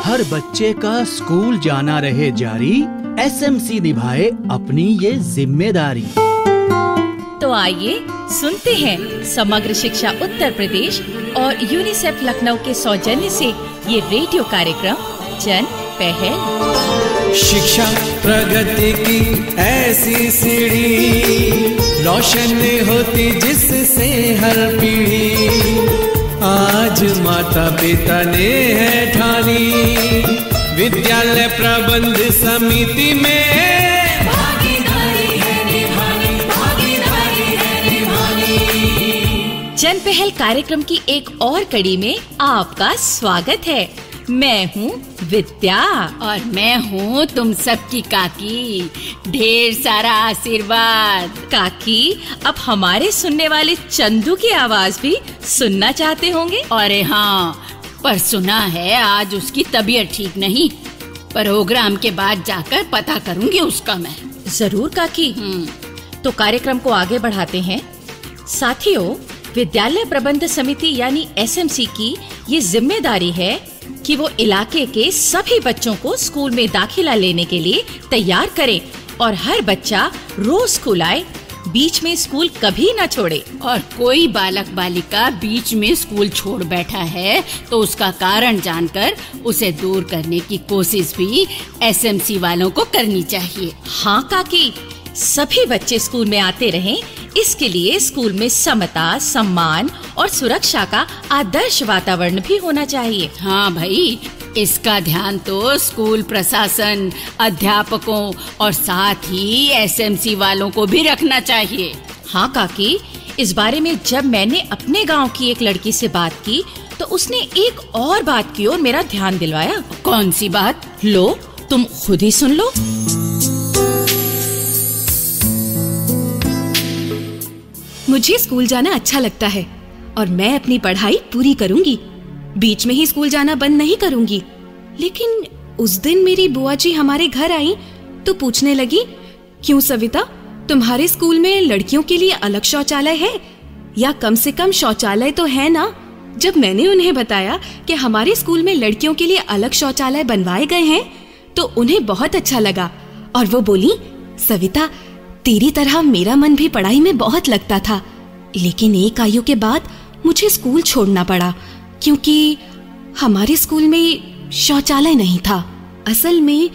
हर बच्चे का स्कूल जाना रहे जारी, एसएमसी निभाए अपनी ये जिम्मेदारी। तो आइए सुनते हैं समग्र शिक्षा उत्तर प्रदेश और यूनिसेफ लखनऊ के सौजन्य से ये रेडियो कार्यक्रम जन पहल। शिक्षा प्रगति की ऐसी सीढ़ी, रोशन होती जिससे हर पीढ़ी। आज माता पिता ने है ठानी, विद्यालय प्रबंध समिति में भागीदारी है निभानी, भागीदारी है निभानी। जन पहल कार्यक्रम की एक और कड़ी में आपका स्वागत है। मैं हूँ विद्या और मैं हूँ तुम सबकी काकी। ढेर सारा आशीर्वाद। काकी, अब हमारे सुनने वाले चंदू की आवाज भी सुनना चाहते होंगे। अरे हाँ, पर सुना है आज उसकी तबीयत ठीक नहीं। प्रोग्राम के बाद जाकर पता करूँगी उसका मैं। जरूर काकी। तो कार्यक्रम को आगे बढ़ाते हैं। साथियों, विद्यालय प्रबंध समिति यानी एसएमसी की ये जिम्मेदारी है कि वो इलाके के सभी बच्चों को स्कूल में दाखिला लेने के लिए तैयार करे और हर बच्चा रोज स्कूल आए, बीच में स्कूल कभी न छोड़े। और कोई बालक बालिका बीच में स्कूल छोड़ बैठा है तो उसका कारण जानकर उसे दूर करने की कोशिश भी एसएमसी वालों को करनी चाहिए। हाँ काकी, सभी बच्चे स्कूल में आते रहें, इसके लिए स्कूल में समता, सम्मान और सुरक्षा का आदर्श वातावरण भी होना चाहिए। हाँ भाई, इसका ध्यान तो स्कूल प्रशासन, अध्यापकों और साथ ही एसएमसी वालों को भी रखना चाहिए। हाँ काकी, इस बारे में जब मैंने अपने गांव की एक लड़की से बात की तो उसने एक और बात की और मेरा ध्यान दिलवाया। कौन सी बात? लो, तुम खुद ही सुन लो। मुझे स्कूल जाना अच्छा लगता है और मैं अपनी पढ़ाई पूरी करूंगी। बीच में ही स्कूल जाना बंद नहीं करूंगी। लेकिन उस दिन मेरी बुआ जी हमारे घर आई तो पूछने लगी, क्यों सविता, तुम्हारे स्कूल में लड़कियों के लिए अलग शौचालय है या कम से कम शौचालय तो है ना? जब मैंने उन्हें बताया कि हमारे स्कूल में लड़कियों के लिए अलग शौचालय बनवाए गए हैं तो उन्हें बहुत अच्छा लगा और वो बोली, सविता, तेरी तरह मेरा मन भी पढ़ाई में बहुत लगता था, लेकिन एक आयु के बाद मुझे स्कूल छोड़ना पड़ा क्योंकि हमारे स्कूल में शौचालय नहीं था। असल में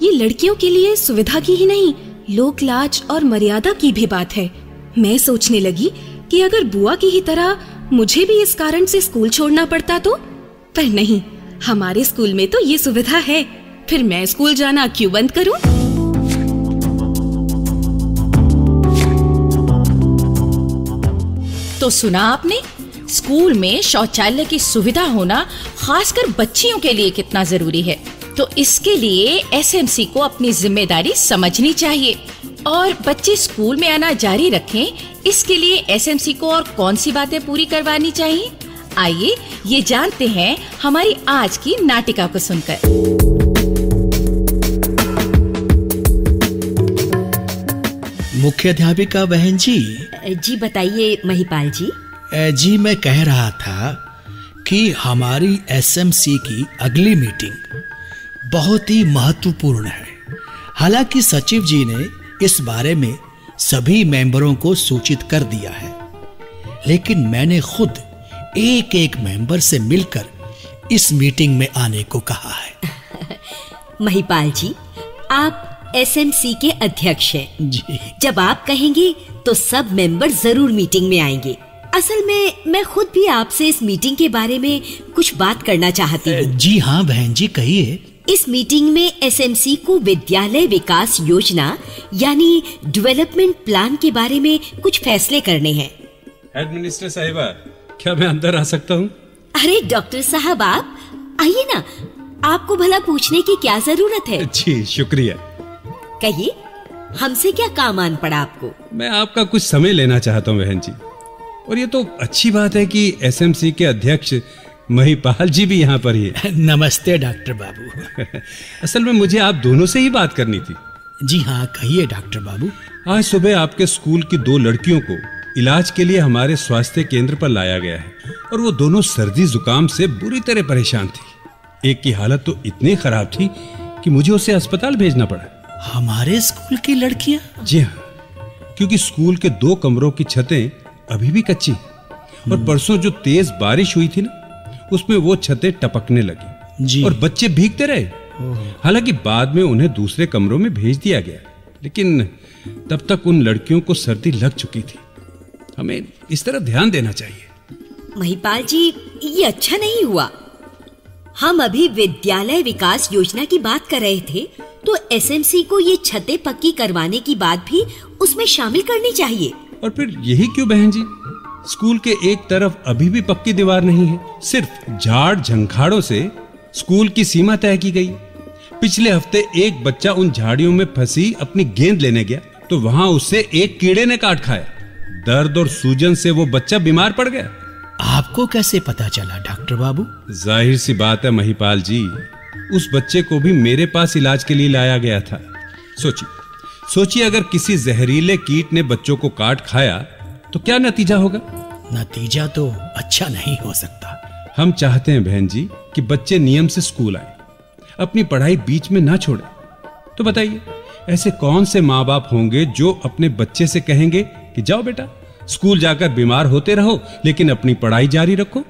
ये लड़कियों के लिए सुविधा की ही नहीं, लोक लाज और मर्यादा की भी बात है। मैं सोचने लगी कि अगर बुआ की ही तरह मुझे भी इस कारण से स्कूल छोड़ना पड़ता तो, पर नहीं, हमारे स्कूल में तो ये सुविधा है, फिर मैं स्कूल जाना क्यों बंद करूं? तो सुना आपने, स्कूल में शौचालय की सुविधा होना खासकर बच्चियों के लिए कितना जरूरी है। तो इसके लिए एसएमसी को अपनी जिम्मेदारी समझनी चाहिए और बच्चे स्कूल में आना जारी रखें। इसके लिए एसएमसी को और कौन सी बातें पूरी करवानी चाहिए, आइए ये जानते हैं हमारी आज की नाटिका को सुनकर। मुख्याध्यापिका बहन जी। जी बताइए महिपाल जी। जी मैं कह रहा था कि हमारी एसएमसी की अगली मीटिंग बहुत ही महत्वपूर्ण है। हालांकि सचिव जी ने इस बारे में सभी मेंबरों को सूचित कर दिया है, लेकिन मैंने खुद एक एक मेंबर से मिलकर इस मीटिंग में आने को कहा है। महिपाल जी, आप एसएमसी के अध्यक्ष हैं। जी। जब आप कहेंगे तो सब मेंबर जरूर मीटिंग में आएंगे। असल में मैं खुद भी आपसे इस मीटिंग के बारे में कुछ बात करना चाहती हूँ। जी हाँ बहन जी, कहिए। इस मीटिंग में एसएमसी को विद्यालय विकास योजना यानी डेवलपमेंट प्लान के बारे में कुछ फैसले करने हैं। एडमिनिस्ट्रेटर साहिबा, क्या मैं अंदर आ सकता हूँ? अरे डॉक्टर साहब, आप आइए ना, आपको भला पूछने की क्या जरूरत है? जी शुक्रिया। कहिए, हमसे क्या काम आन पड़ा आपको? मैं आपका कुछ समय लेना चाहता हूँ बहन जी, और ये तो अच्छी बात है कि एसएमसी के अध्यक्ष महिपाल जी भी यहाँ पर ही है। नमस्ते डॉक्टर बाबू। असल में मुझे आप दोनों से ही बात करनी थी। जी हाँ, कहिए डॉक्टर बाबू। आज सुबह आपके स्कूल की 2 लड़कियों को इलाज के लिए हमारे स्वास्थ्य केंद्र पर लाया गया है और वो दोनों सर्दी जुकाम से बुरी तरह परेशान थी। एक की हालत तो इतनी खराब थी कि मुझे उसे अस्पताल भेजना पड़ा। हमारे स्कूल की लड़कियां? जी हाँ, क्योंकि स्कूल के 2 कमरों की छतें अभी भी कच्ची हैं और परसों जो तेज बारिश हुई थी ना, उसमें वो छतें टपकने लगी जी। और बच्चे भीगते रहे। हालांकि बाद में उन्हें दूसरे कमरों में भेज दिया गया, लेकिन तब तक उन लड़कियों को सर्दी लग चुकी थी। हमें इस तरह ध्यान देना चाहिए। महिपाल जी, ये अच्छा नहीं हुआ। हम अभी विद्यालय विकास योजना की बात कर रहे थे, तो एसएमसी को ये छतें पक्की करवाने की बात भी उसमें शामिल करनी चाहिए। और फिर यही क्यों बहन जी, स्कूल के एक तरफ अभी भी पक्की दीवार नहीं है, सिर्फ झाड़ झंखाड़ों से स्कूल की सीमा तय की गई। पिछले हफ्ते एक बच्चा उन झाड़ियों में फंसी अपनी गेंद लेने गया तो वहां उसे एक कीड़े ने काट खाया। दर्द और सूजन से वो बच्चा बीमार पड़ गया। आपको कैसे पता चला डॉक्टर बाबू? जाहिर सी बात है महिपाल जी, उस बच्चे को भी मेरे पास इलाज के लिए लाया गया था। सोचिए अगर किसी जहरीले कीट ने बच्चों को काट खाया तो क्या नतीजा होगा? नतीजा तो अच्छा नहीं हो सकता। हम चाहते हैं बहन जी कि बच्चे नियम से स्कूल आए, अपनी पढ़ाई बीच में ना छोड़े। तो बताइए, ऐसे कौन से माँ बाप होंगे जो अपने बच्चे से कहेंगे कि जाओ बेटा स्कूल जाकर बीमार होते रहो लेकिन अपनी पढ़ाई जारी रखो?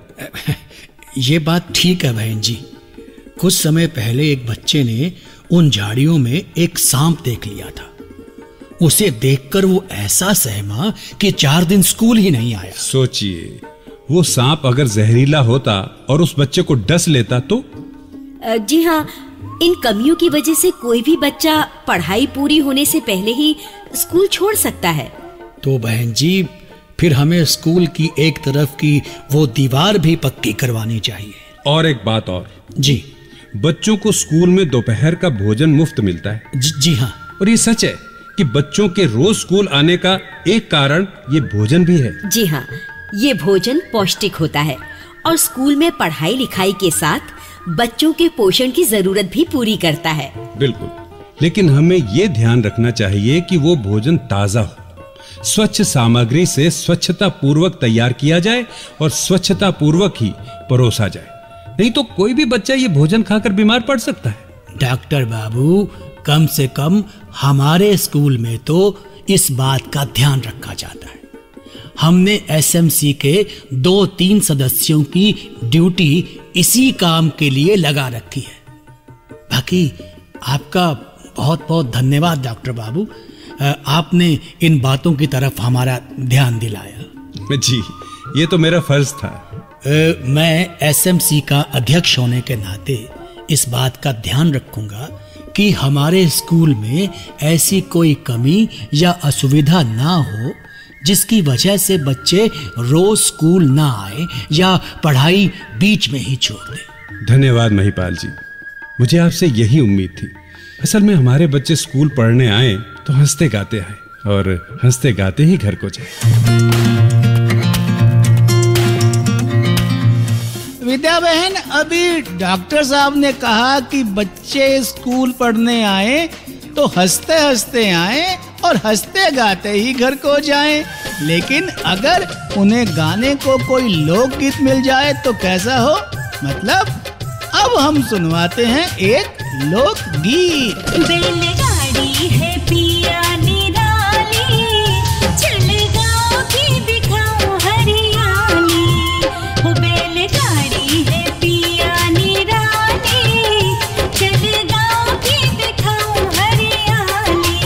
ये बात ठीक है बहन जी। कुछ समय पहले एक बच्चे ने उन झाड़ियों में एक सांप देख लिया था। उसे देखकर वो ऐसा सहमा कि 4 दिन स्कूल ही नहीं आया। सोचिए, वो सांप अगर जहरीला होता और उस बच्चे को डस लेता तो? जी हाँ, इन कमियों की वजह से कोई भी बच्चा पढ़ाई पूरी होने से पहले ही स्कूल छोड़ सकता है। तो बहन जी, फिर हमें स्कूल की एक तरफ की वो दीवार भी पक्की करवानी चाहिए। और एक बात और जी, बच्चों को स्कूल में दोपहर का भोजन मुफ्त मिलता है। जी हाँ। और ये सच है कि बच्चों के रोज स्कूल आने का एक कारण ये भोजन भी है। जी हाँ, ये भोजन पौष्टिक होता है और स्कूल में पढ़ाई लिखाई के साथ बच्चों के पोषण की जरूरत भी पूरी करता है। बिल्कुल, लेकिन हमें ये ध्यान रखना चाहिए कि वो भोजन ताजा हो, स्वच्छ सामग्री से स्वच्छता पूर्वक तैयार किया जाए और स्वच्छता पूर्वक ही परोसा जाए। नहीं तो कोई भी बच्चा ये भोजन खाकर बीमार पड़ सकता है। डॉक्टर बाबू, कम से कम हमारे स्कूल में तो इस बात का ध्यान रखा जाता है। हमने एसएमसी के 2-3 सदस्यों की ड्यूटी इसी काम के लिए लगा रखी है। बाकी आपका बहुत बहुत धन्यवाद डॉक्टर बाबू, आपने इन बातों की तरफ हमारा ध्यान दिलाया। जी, ये तो मेरा फर्ज था। मैं एसएमसी का अध्यक्ष होने के नाते इस बात का ध्यान रखूंगा कि हमारे स्कूल में ऐसी कोई कमी या असुविधा ना हो जिसकी वजह से बच्चे रोज स्कूल ना आए या पढ़ाई बीच में ही छोड़ दें। धन्यवाद महिपाल जी, मुझे आपसे यही उम्मीद थी। असल में हमारे बच्चे स्कूल पढ़ने आए तो हंसते गाते आए और हंसते गाते ही घर को जाए। विद्या बहन, अभी डॉक्टर साहब ने कहा कि बच्चे स्कूल पढ़ने आए तो हंसते हंसते आए और हंसते गाते ही घर को जाएं। लेकिन अगर उन्हें गाने को कोई लोकगीत मिल जाए तो कैसा हो? मतलब अब हम सुनवाते हैं एक लोकगीत। बैलगाड़ी है पिया निराली, चल गाँव की दिखाऊं हरियाली। वो बैलगाड़ी है पिया निराली, चल गाँव की दिखाऊं हरियाली।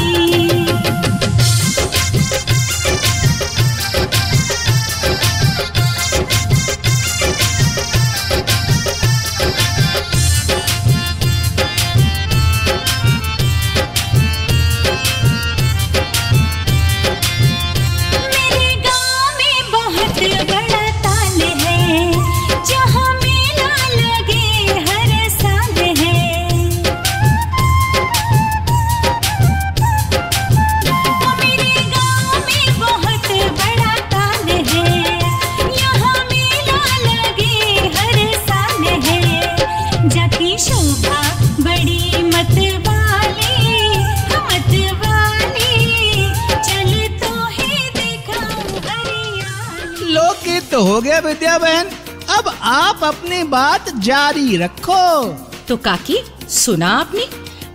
तो हो गया विद्या बहन, अब आप अपनी बात जारी रखो। तो काकी, सुना आपने?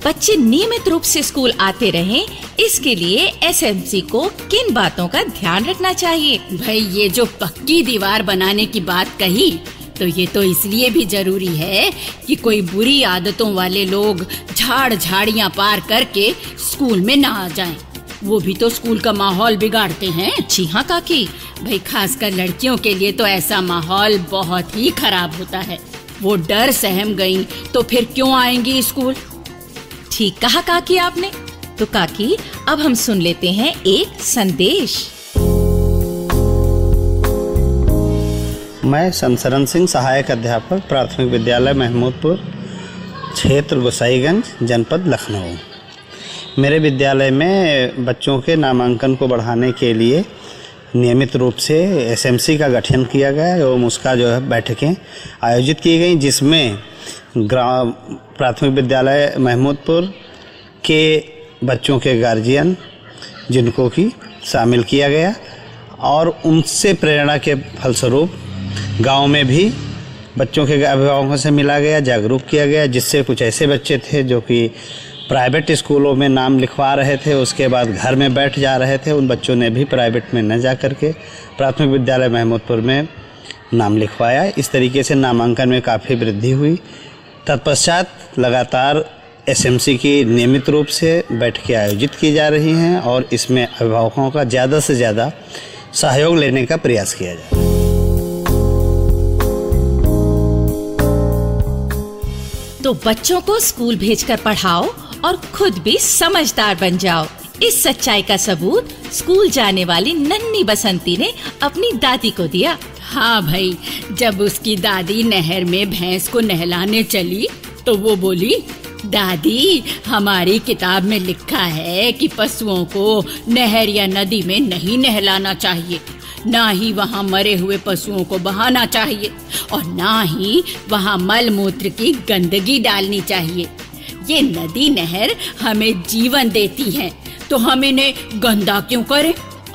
बच्चे नियमित रूप से स्कूल आते रहें, इसके लिए एसएमसी को किन बातों का ध्यान रखना चाहिए? भाई, ये जो पक्की दीवार बनाने की बात कही, तो ये तो इसलिए भी जरूरी है कि कोई बुरी आदतों वाले लोग झाड़ियाँ पार करके स्कूल में ना आ जाएं। वो भी तो स्कूल का माहौल बिगाड़ते हैं। जी हाँ काकी। भाई, खासकर लड़कियों के लिए तो ऐसा माहौल बहुत ही खराब होता है। वो डर सहम गईं तो फिर क्यों आएंगी स्कूल? ठीक कहा काकी आपने। तो काकी, अब हम सुन लेते हैं एक संदेश। मैं शमशरण सिंह, सहायक अध्यापक, प्राथमिक विद्यालय महमूदपुर, क्षेत्र गोसाईगंज, जनपद लखनऊ। मेरे विद्यालय में बच्चों के नामांकन को बढ़ाने के लिए नियमित रूप से एसएमसी का गठन किया गया एवं उसका जो है बैठकें आयोजित की गई, जिसमें प्राथमिक विद्यालय महमूदपुर के बच्चों के गार्जियन जिनको कि शामिल किया गया और उनसे प्रेरणा के फलस्वरूप गांव में भी बच्चों के अभिभावकों से मिला गया, जागरूक किया गया, जिससे कुछ ऐसे बच्चे थे जो कि प्राइवेट स्कूलों में नाम लिखवा रहे थे, उसके बाद घर में बैठ जा रहे थे। उन बच्चों ने भी प्राइवेट में न जा करके प्राथमिक विद्यालय महमूदपुर में नाम लिखवाया। इस तरीके से नामांकन में काफ़ी वृद्धि हुई। तत्पश्चात लगातार एसएमसी की नियमित रूप से बैठकें आयोजित की जा रही हैं और इसमें अभिभावकों का ज़्यादा से ज़्यादा सहयोग लेने का प्रयास किया जाए। तो बच्चों को स्कूल भेजकर पढ़ाओ और खुद भी समझदार बन जाओ। इस सच्चाई का सबूत स्कूल जाने वाली नन्ही बसंती ने अपनी दादी को दिया। हाँ भाई, जब उसकी दादी नहर में भैंस को नहलाने चली तो वो बोली, दादी, हमारी किताब में लिखा है कि पशुओं को नहर या नदी में नहीं नहलाना चाहिए, ना ही वहाँ मरे हुए पशुओं को बहाना चाहिए और ना ही वहाँ मल मूत्र की गंदगी डालनी चाहिए। ये नदी नहर हमें जीवन देती हैं, तो हम इन्हें गंदा क्यों करें?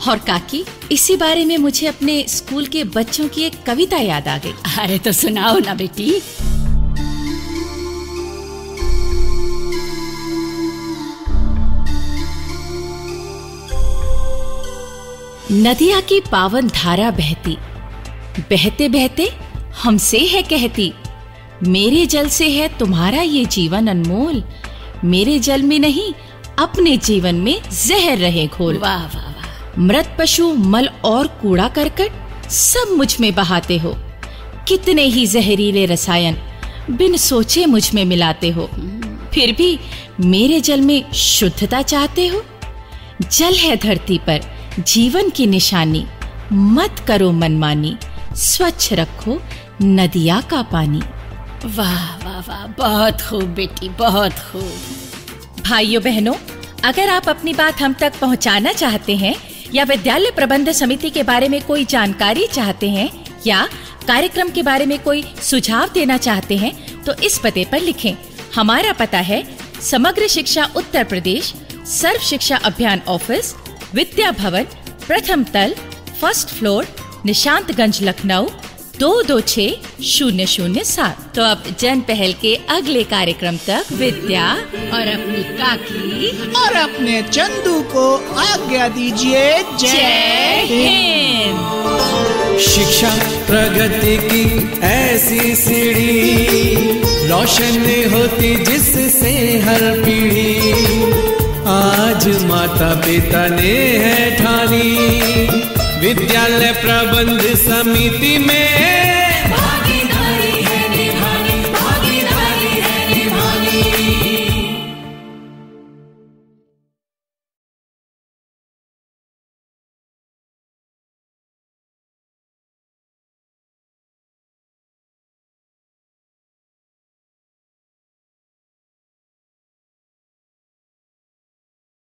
और काकी, इसी बारे में मुझे अपने स्कूल के बच्चों की एक कविता याद आ गई। अरे तो सुनाओ ना बेटी। नदिया की पावन धारा बहती, बहते बहते हमसे है कहती, मेरे जल से है तुम्हारा ये जीवन अनमोल, मेरे जल में नहीं अपने जीवन में जहर रहे घोल। वाह वाह वाह। मृत पशु मल और कूड़ा करकट सब मुझ में बहाते हो, कितने ही जहरीले रसायन बिन सोचे मुझ में मिलाते हो, फिर भी मेरे जल में शुद्धता चाहते हो। जल है धरती पर जीवन की निशानी, मत करो मनमानी, स्वच्छ रखो नदिया का पानी। वाह वाह वाह, बहुत खूब बेटी, बहुत खूब। भाइयों बहनों, अगर आप अपनी बात हम तक पहुंचाना चाहते हैं या विद्यालय प्रबंध समिति के बारे में कोई जानकारी चाहते हैं या कार्यक्रम के बारे में कोई सुझाव देना चाहते हैं, तो इस पते पर लिखें। हमारा पता है समग्र शिक्षा उत्तर प्रदेश, सर्व शिक्षा अभियान ऑफिस, विद्या भवन, प्रथम तल, फर्स्ट फ्लोर, निशांतगंज, लखनऊ 226007। तो अब जन पहल के अगले कार्यक्रम तक विद्या और अपनी काकी और अपने चंदू को आज्ञा दीजिए। जय हिंद। शिक्षा प्रगति की ऐसी सीढ़ी, रोशन होती जिससे हर पीढ़ी। आज माता पिता ने है ठानी, विद्यालय प्रबंध समिति में